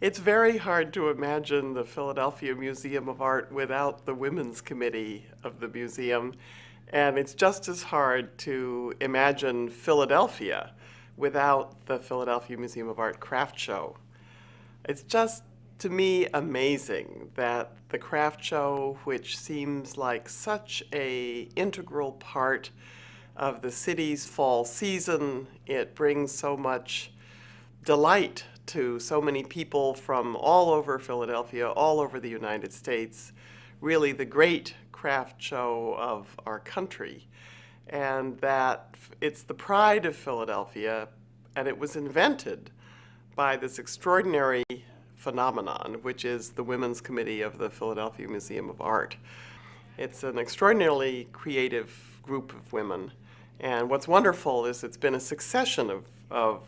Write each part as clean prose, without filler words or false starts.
It's very hard to imagine the Philadelphia Museum of Art without the Women's Committee of the museum. And it's just as hard to imagine Philadelphia without the Philadelphia Museum of Art craft show. It's just, to me, amazing that the craft show, which seems like such a integral part of the city's fall season, it brings so much delight to so many people from all over Philadelphia, all over the United States, really the great craft show of our country. And that it's the pride of Philadelphia, and it was invented by this extraordinary phenomenon, which is the Women's Committee of the Philadelphia Museum of Art. It's an extraordinarily creative group of women. And what's wonderful is it's been a succession of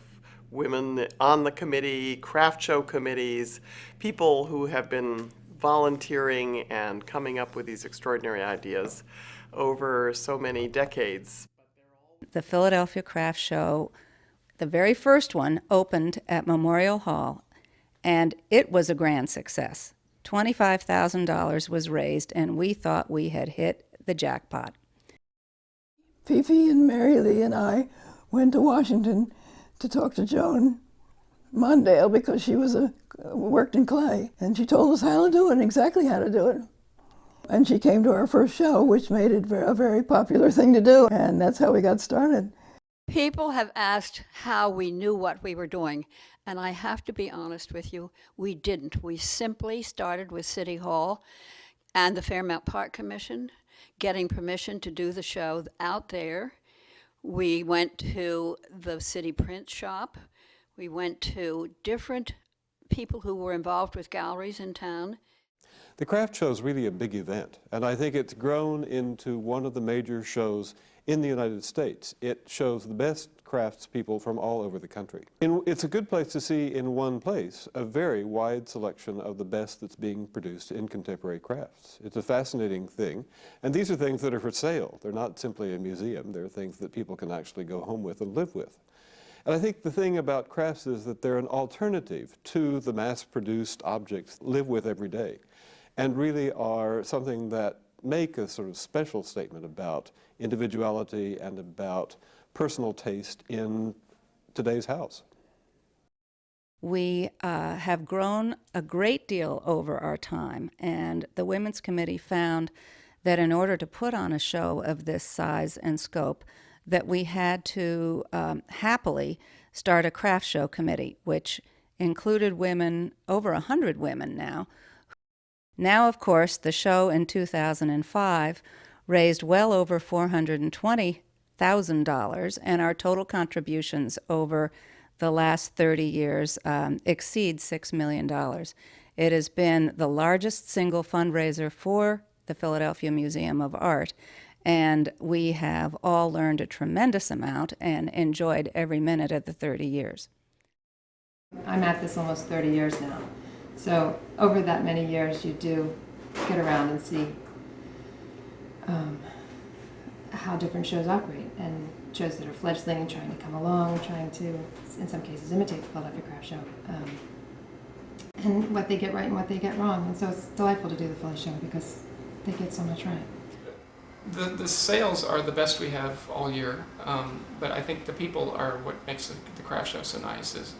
women on the committee, craft show committees, people who have been volunteering and coming up with these extraordinary ideas over so many decades. The Philadelphia Craft Show, the very first one, opened at Memorial Hall, and it was a grand success. $25,000 was raised, and we thought we had hit the jackpot. Fifi and Mary Lee and I went to Washington to talk to Joan Mondale because she worked in clay, and she told us how to do it, exactly how to do it. And she came to our first show, which made it a very popular thing to do, and that's how we got started. People have asked how we knew what we were doing, and I have to be honest with you, we didn't. We simply started with City Hall and the Fairmount Park Commission, getting permission to do the show out there. We went to the city print shop. We went to different people who were involved with galleries in town. The craft show is really a big event, and I think it's grown into one of the major shows in the United States. It shows the best craftspeople from all over the country. It's a good place to see in one place a very wide selection of the best that's being produced in contemporary crafts. It's a fascinating thing, and these are things that are for sale. They're not simply a museum. They're things that people can actually go home with and live with. And I think the thing about crafts is that they're an alternative to the mass-produced objects live with every day, and really are something that make a sort of special statement about individuality and about personal taste in today's house. We have grown a great deal over our time, and the Women's Committee found that in order to put on a show of this size and scope, that we had to happily start a craft show committee, which included women, over 100 women now. Now, of course, the show in 2005 raised well over $420,000, and our total contributions over the last 30 years exceed $6 million. It has been the largest single fundraiser for the Philadelphia Museum of Art, and we have all learned a tremendous amount and enjoyed every minute of the 30 years. I'm at this almost 30 years now. So over that many years, you do get around and see how different shows operate, and shows that are fledgling and trying to come along, trying to, in some cases, imitate the Philadelphia Craft Show, and what they get right and what they get wrong. And so it's delightful to do the Philly show because they get so much right. The sales are the best we have all year, but I think the people are what makes the craft show so nice. Is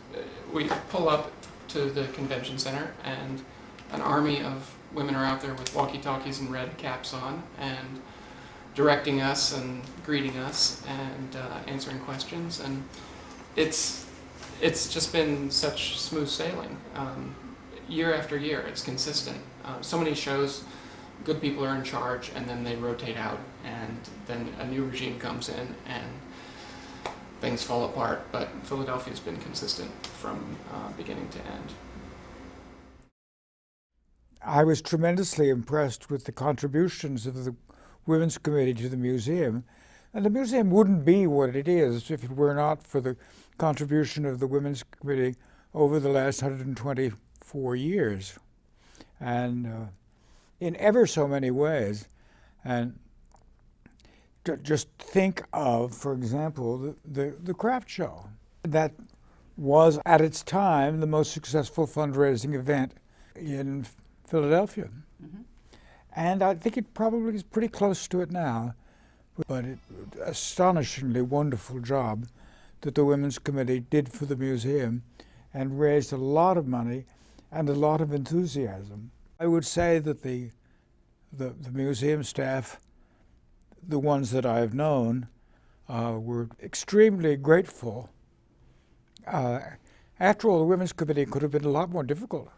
we pull up to the convention center, and an army of women are out there with walkie-talkies and red caps on, and directing us and greeting us and answering questions, and it's just been such smooth sailing. Year after year, it's consistent. So many shows, good people are in charge, and then they rotate out, and then a new regime comes in, and things fall apart, but Philadelphia's been consistent from beginning to end. I was tremendously impressed with the contributions of the Women's Committee to the museum, and the museum wouldn't be what it is if it were not for the contribution of the Women's Committee over the last 124 years, and in ever so many ways. And just think of, for example, the craft show. That was at its time the most successful fundraising event in Philadelphia. And I think it probably is pretty close to it now. But it astonishingly wonderful job that the Women's Committee did for the museum and raised a lot of money and a lot of enthusiasm. I would say that the museum staff, the ones that I have known, were extremely grateful. After all, the Women's Committee could have been a lot more difficult,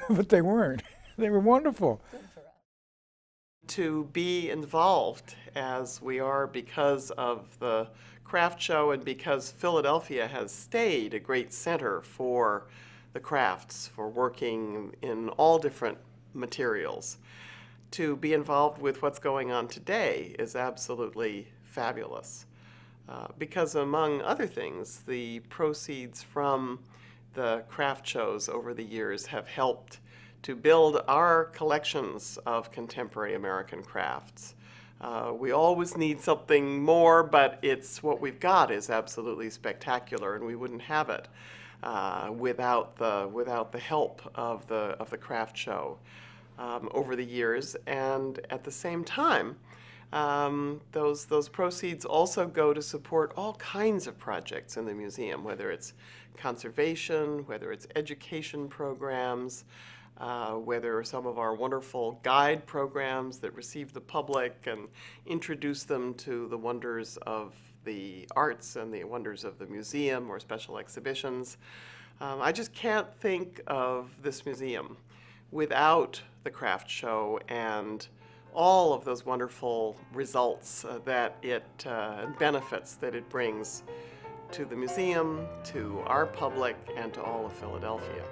but they weren't. They were wonderful. To be involved as we are because of the craft show and because Philadelphia has stayed a great center for the crafts, for working in all different materials. To be involved with what's going on today is absolutely fabulous. Because among other things, the proceeds from the craft shows over the years have helped to build our collections of contemporary American crafts. We always need something more, but it's what we've got is absolutely spectacular, and we wouldn't have it without the help of the craft show over the years. And at the same time, those proceeds also go to support all kinds of projects in the museum, whether it's conservation, whether it's education programs, whether some of our wonderful guide programs that receive the public and introduce them to the wonders of the arts and the wonders of the museum or special exhibitions. I just can't think of this museum without the craft show and all of those wonderful results that it benefits that it brings to the museum, to our public, and to all of Philadelphia.